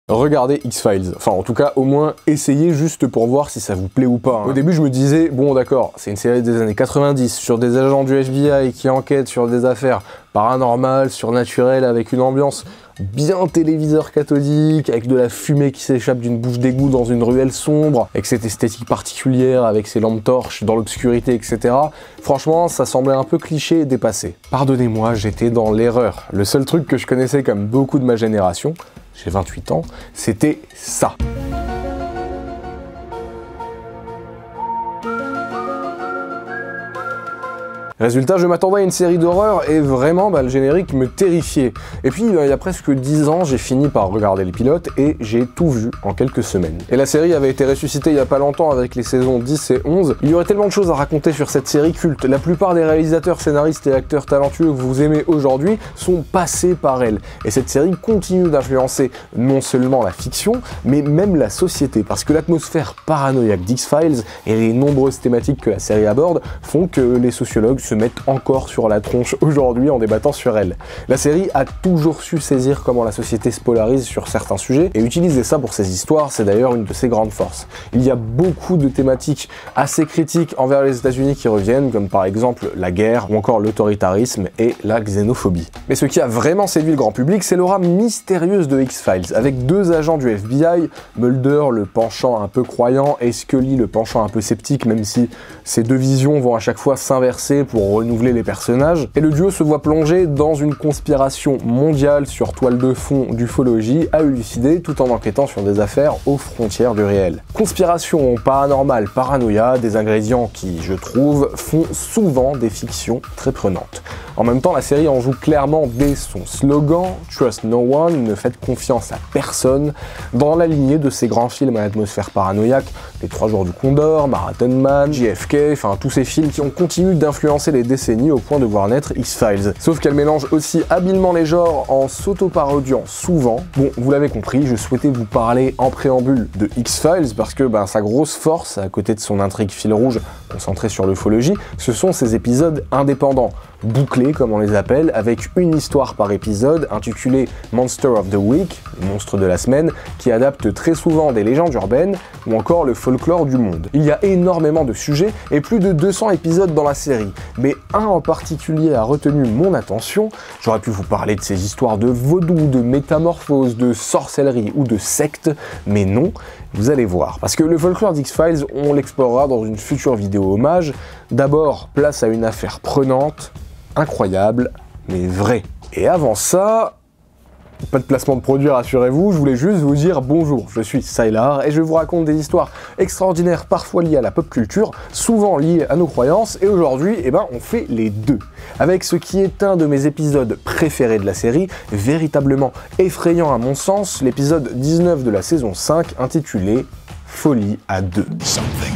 regardez X-Files. Enfin, en tout cas, au moins, essayez juste pour voir si ça vous plaît ou pas. Au début, je me disais, bon d'accord, c'est une série des années 90 sur des agents du FBI qui enquêtent sur des affaires paranormales, surnaturelles, avec une ambiance bien téléviseur cathodique, avec de la fumée qui s'échappe d'une bouche d'égout dans une ruelle sombre, avec cette esthétique particulière, avec ses lampes torches dans l'obscurité, etc. Franchement, ça semblait un peu cliché et dépassé. Pardonnez-moi, j'étais dans l'erreur. Le seul truc que je connaissais comme beaucoup de ma génération, j'ai 28 ans, c'était ça. Résultat, je m'attendais à une série d'horreur et vraiment, le générique me terrifiait. Et puis, il y a presque 10 ans, j'ai fini par regarder le pilote et j'ai tout vu en quelques semaines. Et la série avait été ressuscitée il y a pas longtemps avec les saisons 10 et 11. Il y aurait tellement de choses à raconter sur cette série culte. La plupart des réalisateurs, scénaristes et acteurs talentueux que vous aimez aujourd'hui sont passés par elle. Et cette série continue d'influencer non seulement la fiction, mais même la société. Parce que l'atmosphère paranoïaque d'X-Files et les nombreuses thématiques que la série aborde font que les sociologues se mettent encore sur la tronche aujourd'hui en débattant sur elle. La série a toujours su saisir comment la société se polarise sur certains sujets et utiliser ça pour ses histoires, c'est d'ailleurs une de ses grandes forces. Il y a beaucoup de thématiques assez critiques envers les États-Unis qui reviennent, comme par exemple la guerre ou encore l'autoritarisme et la xénophobie. Mais ce qui a vraiment séduit le grand public, c'est l'aura mystérieuse de X-Files, avec deux agents du FBI, Mulder le penchant un peu croyant et Scully le penchant un peu sceptique, même si ces deux visions vont à chaque fois s'inverser pour renouveler les personnages, et le duo se voit plongé dans une conspiration mondiale sur toile de fond d'ufologie à élucider tout en enquêtant sur des affaires aux frontières du réel. Conspiration paranormale, paranoïa, des ingrédients qui, je trouve, font souvent des fictions très prenantes. En même temps, la série en joue clairement dès son slogan « Trust no one », ne faites confiance à personne, dans la lignée de ces grands films à l'atmosphère paranoïaque, Les 3 jours du Condor, Marathon Man, JFK, enfin tous ces films qui ont continué d'influencer les décennies au point de voir naître X-Files. Sauf qu'elle mélange aussi habilement les genres en s'auto-parodiant souvent. Bon, vous l'avez compris, je souhaitais vous parler en préambule de X-Files parce que sa grosse force, à côté de son intrigue fil rouge concentrée sur l'ufologie, ce sont ses épisodes indépendants, bouclés comme on les appelle, avec une histoire par épisode intitulée Monster of the Week, le monstre de la semaine, qui adapte très souvent des légendes urbaines ou encore le folklore du monde. Il y a énormément de sujets et plus de 200 épisodes dans la série, mais un en particulier a retenu mon attention. J'aurais pu vous parler de ces histoires de vaudou, de métamorphose, de sorcellerie ou de secte, mais non, vous allez voir. Parce que le folklore d'X-Files, on l'explorera dans une future vidéo hommage. D'abord, place à une affaire prenante, incroyable, mais vraie. Et avant ça, pas de placement de produit, rassurez-vous, je voulais juste vous dire bonjour, je suis Sylar et je vous raconte des histoires extraordinaires, parfois liées à la pop culture, souvent liées à nos croyances, et aujourd'hui, on fait les deux. Avec ce qui est un de mes épisodes préférés de la série, véritablement effrayant à mon sens, l'épisode 19 de la saison 5, intitulé Folie à deux. Something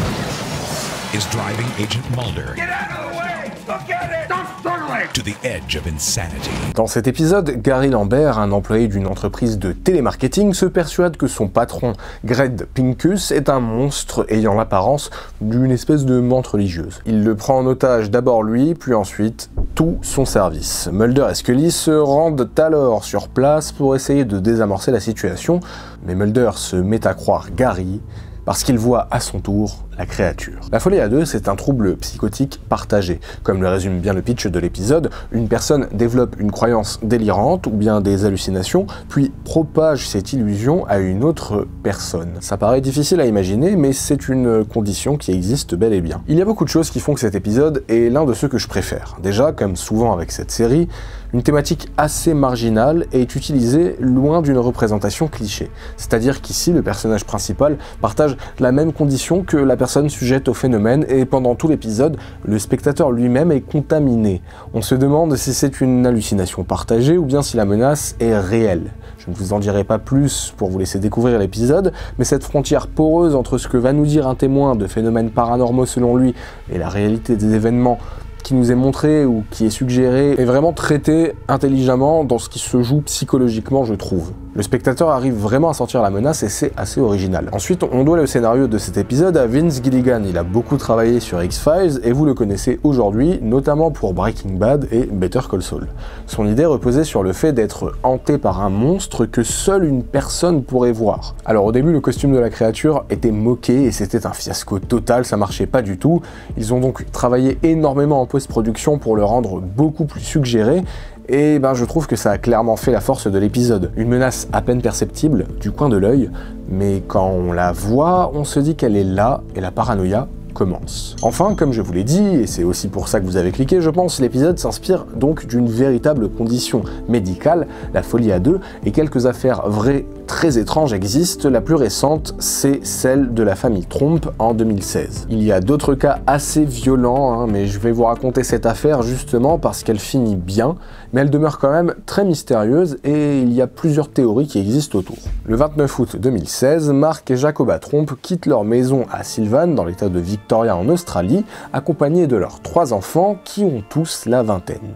is driving Agent Mulder. Get out of the way! Look at it! Stop struggling! To the edge of insanity. Dans cet épisode, Gary Lambert, un employé d'une entreprise de télémarketing, se persuade que son patron, Greg Pincus, est un monstre ayant l'apparence d'une espèce de menthe religieuse. Il le prend en otage d'abord lui, puis ensuite tout son service. Mulder et Scully se rendent alors sur place pour essayer de désamorcer la situation, mais Mulder se met à croire Gary parce qu'il voit à son tour la créature. La folie à deux, c'est un trouble psychotique partagé. Comme le résume bien le pitch de l'épisode, une personne développe une croyance délirante ou bien des hallucinations, puis propage cette illusion à une autre personne. Ça paraît difficile à imaginer, mais c'est une condition qui existe bel et bien. Il y a beaucoup de choses qui font que cet épisode est l'un de ceux que je préfère. Déjà, comme souvent avec cette série, une thématique assez marginale est utilisée loin d'une représentation cliché. C'est-à-dire qu'ici, le personnage principal partage la même condition que la personne sujette au phénomène, et pendant tout l'épisode, le spectateur lui-même est contaminé. On se demande si c'est une hallucination partagée ou bien si la menace est réelle. Je ne vous en dirai pas plus pour vous laisser découvrir l'épisode, mais cette frontière poreuse entre ce que va nous dire un témoin de phénomènes paranormaux selon lui et la réalité des événements qui nous est montré ou qui est suggéré est vraiment traité intelligemment dans ce qui se joue psychologiquement, je trouve. Le spectateur arrive vraiment à sentir la menace et c'est assez original. Ensuite, on doit le scénario de cet épisode à Vince Gilligan. Il a beaucoup travaillé sur X-Files et vous le connaissez aujourd'hui, notamment pour Breaking Bad et Better Call Saul. Son idée reposait sur le fait d'être hanté par un monstre que seule une personne pourrait voir. Alors au début, le costume de la créature était moqué et c'était un fiasco total, ça marchait pas du tout. Ils ont donc travaillé énormément en post-production pour le rendre beaucoup plus suggéré. Et je trouve que ça a clairement fait la force de l'épisode. Une menace à peine perceptible, du coin de l'œil, mais quand on la voit, on se dit qu'elle est là et la paranoïa commence. Enfin, comme je vous l'ai dit, et c'est aussi pour ça que vous avez cliqué, je pense, l'épisode s'inspire donc d'une véritable condition médicale, la folie à deux, et quelques affaires vraies très étranges existent. La plus récente, c'est celle de la famille Tromp en 2016. Il y a d'autres cas assez violents, mais je vais vous raconter cette affaire justement parce qu'elle finit bien, mais elle demeure quand même très mystérieuse et il y a plusieurs théories qui existent autour. Le 29 août 2016, Mark et Jacoba Tromp quittent leur maison à Sylvan, dans l'état de Victoria en Australie, accompagnés de leurs 3 enfants qui ont tous la vingtaine.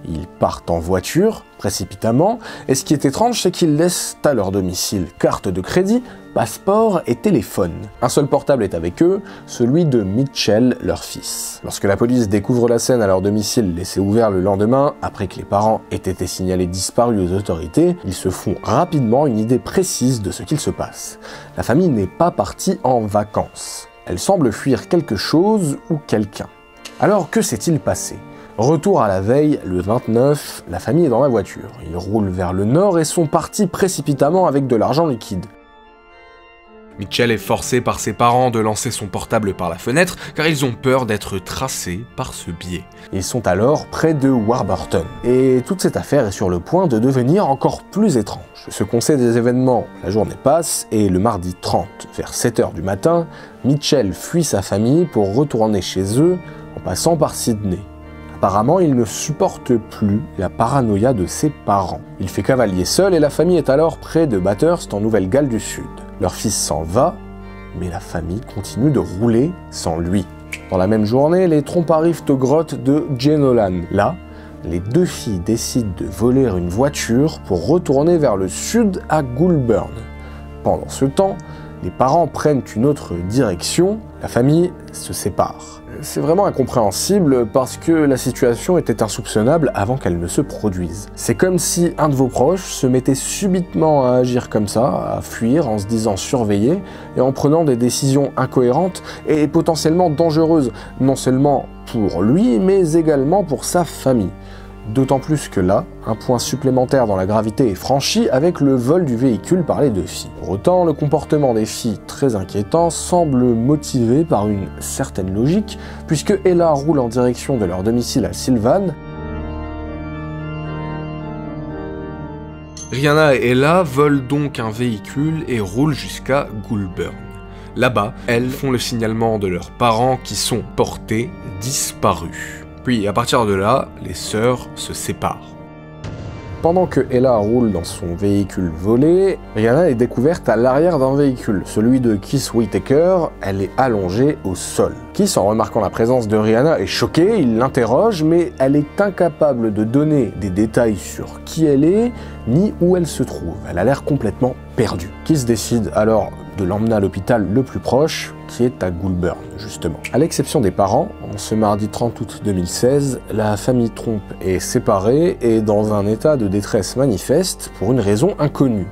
Ils partent en voiture, précipitamment, et ce qui est étrange, c'est qu'ils laissent à leur domicile carte de crédit, passeport et téléphone. Un seul portable est avec eux, celui de Mitchell, leur fils. Lorsque la police découvre la scène à leur domicile laissé ouvert le lendemain, après que les parents aient été signalés disparus aux autorités, ils se font rapidement une idée précise de ce qu'il se passe. La famille n'est pas partie en vacances. Elle semble fuir quelque chose ou quelqu'un. Alors que s'est-il passé ? Retour à la veille, le 29, la famille est dans la voiture. Ils roulent vers le nord et sont partis précipitamment avec de l'argent liquide. Mitchell est forcé par ses parents de lancer son portable par la fenêtre car ils ont peur d'être tracés par ce biais. Ils sont alors près de Warburton. Et toute cette affaire est sur le point de devenir encore plus étrange. Ce qu'on sait des événements, la journée passe et le mardi 30, vers 7h du matin, Mitchell fuit sa famille pour retourner chez eux en passant par Sydney. Apparemment, il ne supporte plus la paranoïa de ses parents. Il fait cavalier seul et la famille est alors près de Bathurst en Nouvelle-Galles du Sud. Leur fils s'en va, mais la famille continue de rouler sans lui. Dans la même journée, les Tromp arrivent aux grottes de Jenolan. Là, les 2 filles décident de voler une voiture pour retourner vers le sud à Goulburn. Pendant ce temps, les parents prennent une autre direction, la famille se sépare. C'est vraiment incompréhensible parce que la situation était insoupçonnable avant qu'elle ne se produise. C'est comme si un de vos proches se mettait subitement à agir comme ça, à fuir en se disant surveillé et en prenant des décisions incohérentes et potentiellement dangereuses, non seulement pour lui mais également pour sa famille. D'autant plus que là, un point supplémentaire dans la gravité est franchi avec le vol du véhicule par les 2 filles. Pour autant, le comportement des filles, très inquiétant, semble motivé par une certaine logique, puisque Ella roule en direction de leur domicile à Sylvan. Rihanna et Ella volent donc un véhicule et roulent jusqu'à Goulburn. Là-bas, elles font le signalement de leurs parents qui sont portés disparus. Puis, à partir de là, les sœurs se séparent. Pendant que Ella roule dans son véhicule volé, Rihanna est découverte à l'arrière d'un véhicule, celui de Keith Whitaker. Elle est allongée au sol. Keith, en remarquant la présence de Rihanna, est choqué, il l'interroge, mais elle est incapable de donner des détails sur qui elle est, ni où elle se trouve. Elle a l'air complètement perdue. Keith décide alors de l'emmener à l'hôpital le plus proche, qui est à Goulburn, justement. À l'exception des parents, en ce mardi 30 août 2016, la famille Tromp est séparée et dans un état de détresse manifeste pour une raison inconnue.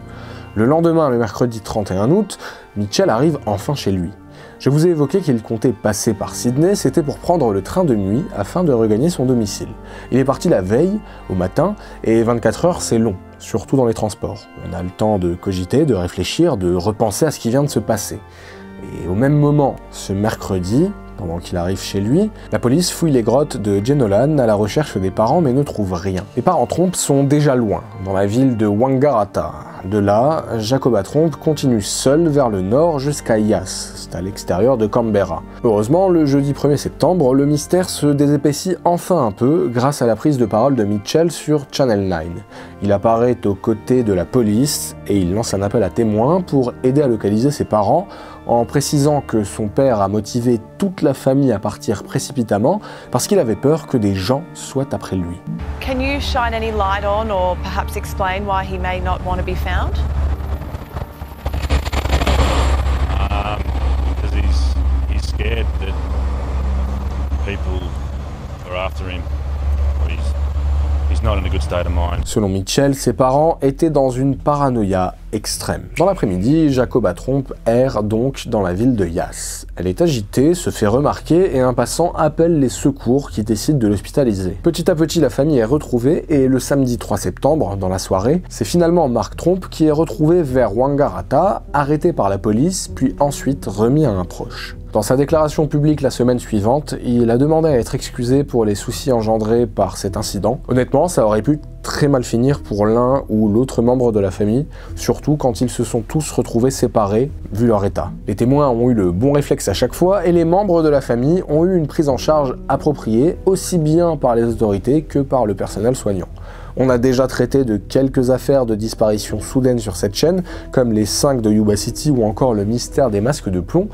Le lendemain, le mercredi 31 août, Mitchell arrive enfin chez lui. Je vous ai évoqué qu'il comptait passer par Sydney, c'était pour prendre le train de nuit afin de regagner son domicile. Il est parti la veille, au matin, et 24 heures c'est long, surtout dans les transports. On a le temps de cogiter, de réfléchir, de repenser à ce qui vient de se passer. Et au même moment, ce mercredi, pendant qu'il arrive chez lui, la police fouille les grottes de Jenolan à la recherche des parents mais ne trouve rien. Les parents Tromp sont déjà loin, dans la ville de Wangaratta. De là, Jacoba Tromp continue seul vers le nord jusqu'à Yass, c'est à l'extérieur de Canberra. Heureusement, le jeudi 1er septembre, le mystère se désépaissit enfin un peu grâce à la prise de parole de Mitchell sur Channel 9. Il apparaît aux côtés de la police et il lance un appel à témoins pour aider à localiser ses parents en précisant que son père a motivé toute la famille à partir précipitamment parce qu'il avait peur que des gens soient après lui. Can you you shine any light on or perhaps explain why he may not want to be found? Because he's scared that people are after him. He's not in a good state of mind. Selon Mitchell, ses parents étaient dans une paranoïa extrême. Dans l'après-midi, Jacoba Tromp erre donc dans la ville de Yass. Elle est agitée, se fait remarquer et un passant appelle les secours qui décident de l'hospitaliser. Petit à petit, la famille est retrouvée et le samedi 3 septembre, dans la soirée, c'est finalement Mark Tromp qui est retrouvé vers Wangaratta, arrêté par la police, puis ensuite remis à un proche. Dans sa déclaration publique la semaine suivante, il a demandé à être excusé pour les soucis engendrés par cet incident. Honnêtement, ça aurait pu très mal finir pour l'un ou l'autre membre de la famille, surtout quand ils se sont tous retrouvés séparés, vu leur état. Les témoins ont eu le bon réflexe à chaque fois et les membres de la famille ont eu une prise en charge appropriée, aussi bien par les autorités que par le personnel soignant. On a déjà traité de quelques affaires de disparition soudaine sur cette chaîne, comme les 5 de Yuba City ou encore le mystère des masques de plomb,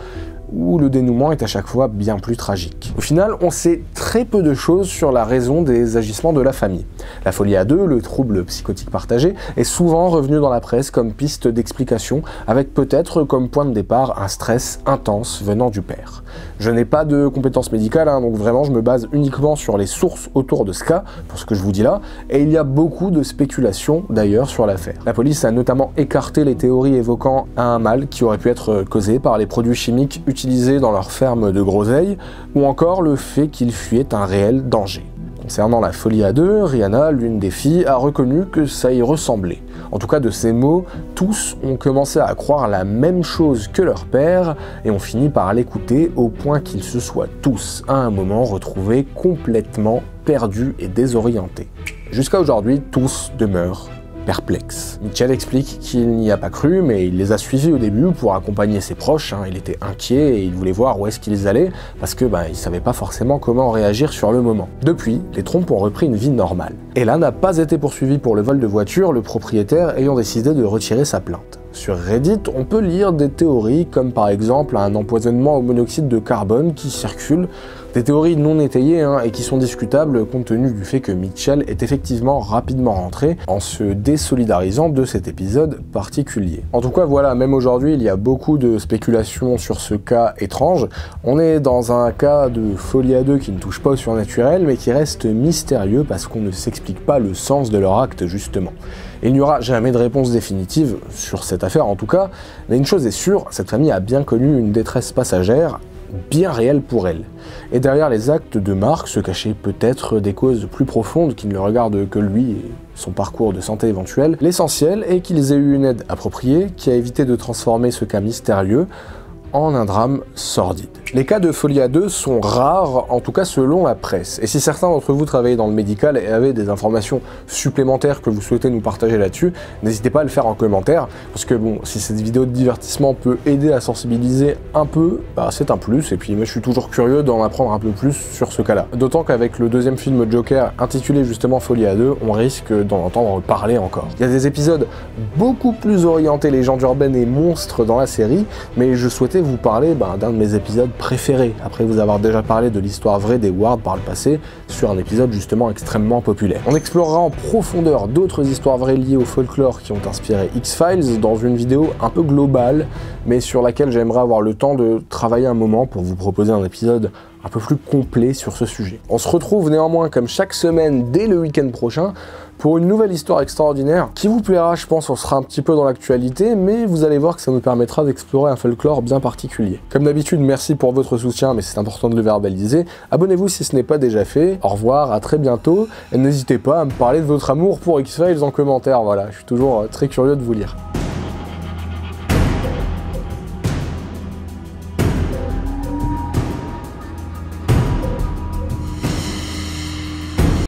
où le dénouement est à chaque fois bien plus tragique. Au final, on sait très peu de choses sur la raison des agissements de la famille. La folie à deux, le trouble psychotique partagé, est souvent revenu dans la presse comme piste d'explication, avec peut-être comme point de départ un stress intense venant du père. Je n'ai pas de compétences médicales, donc vraiment je me base uniquement sur les sources autour de ce cas, pour ce que je vous dis là, et il y a beaucoup de spéculations d'ailleurs sur l'affaire. La police a notamment écarté les théories évoquant un mal qui aurait pu être causé par les produits chimiques utilisés dans leur ferme de groseilles, ou encore le fait qu'il fuyait un réel danger. Concernant la folie à deux, Rihanna, l'une des filles, a reconnu que ça y ressemblait. En tout cas, de ces mots, tous ont commencé à croire la même chose que leur père et ont fini par l'écouter au point qu'ils se soient tous, à un moment, retrouvés complètement perdus et désorientés. Jusqu'à aujourd'hui, tous demeurent perplexe. Mitchell explique qu'il n'y a pas cru, mais il les a suivis au début pour accompagner ses proches. Il était inquiet et il voulait voir où est-ce qu'ils allaient, parce que il savait pas forcément comment réagir sur le moment. Depuis, les Tromp ont repris une vie normale. Ella n'a pas été poursuivie pour le vol de voiture, le propriétaire ayant décidé de retirer sa plainte. Sur Reddit, on peut lire des théories comme par exemple un empoisonnement au monoxyde de carbone qui circule, des théories non étayées et qui sont discutables compte tenu du fait que Mitchell est effectivement rapidement rentré en se désolidarisant de cet épisode particulier. En tout cas voilà, même aujourd'hui il y a beaucoup de spéculations sur ce cas étrange. On est dans un cas de folie à deux qui ne touche pas au surnaturel mais qui reste mystérieux parce qu'on ne s'explique pas le sens de leur acte justement. Il n'y aura jamais de réponse définitive sur cette affaire en tout cas, mais une chose est sûre, cette famille a bien connu une détresse passagère, bien réelle pour elle. Et derrière les actes de Mark se cachaient peut-être des causes plus profondes qui ne le regardent que lui et son parcours de santé éventuel. L'essentiel est qu'ils aient eu une aide appropriée qui a évité de transformer ce cas mystérieux en un drame sordide. Les cas de folie à deux sont rares, en tout cas selon la presse. Et si certains d'entre vous travaillez dans le médical et avez des informations supplémentaires que vous souhaitez nous partager là-dessus, n'hésitez pas à le faire en commentaire, parce que si cette vidéo de divertissement peut aider à sensibiliser un peu, c'est un plus, et puis moi je suis toujours curieux d'en apprendre un peu plus sur ce cas-là. D'autant qu'avec le deuxième film Joker, intitulé justement Folie à deux, on risque d'en entendre parler encore. Il y a des épisodes beaucoup plus orientés légendes urbaines et monstres dans la série, mais je souhaitais vous parler d'un de mes épisodes préférés, après vous avoir déjà parlé de l'histoire vraie des Ward par le passé, sur un épisode justement extrêmement populaire. On explorera en profondeur d'autres histoires vraies liées au folklore qui ont inspiré X-Files dans une vidéo un peu globale, mais sur laquelle j'aimerais avoir le temps de travailler un moment pour vous proposer un épisode un peu plus complet sur ce sujet. On se retrouve néanmoins comme chaque semaine dès le week-end prochain pour une nouvelle histoire extraordinaire qui vous plaira, je pense. On sera un petit peu dans l'actualité, mais vous allez voir que ça nous permettra d'explorer un folklore bien particulier. Comme d'habitude, merci pour votre soutien, mais c'est important de le verbaliser. Abonnez-vous si ce n'est pas déjà fait. Au revoir, à très bientôt, et n'hésitez pas à me parler de votre amour pour X-Files en commentaire, voilà, je suis toujours très curieux de vous lire.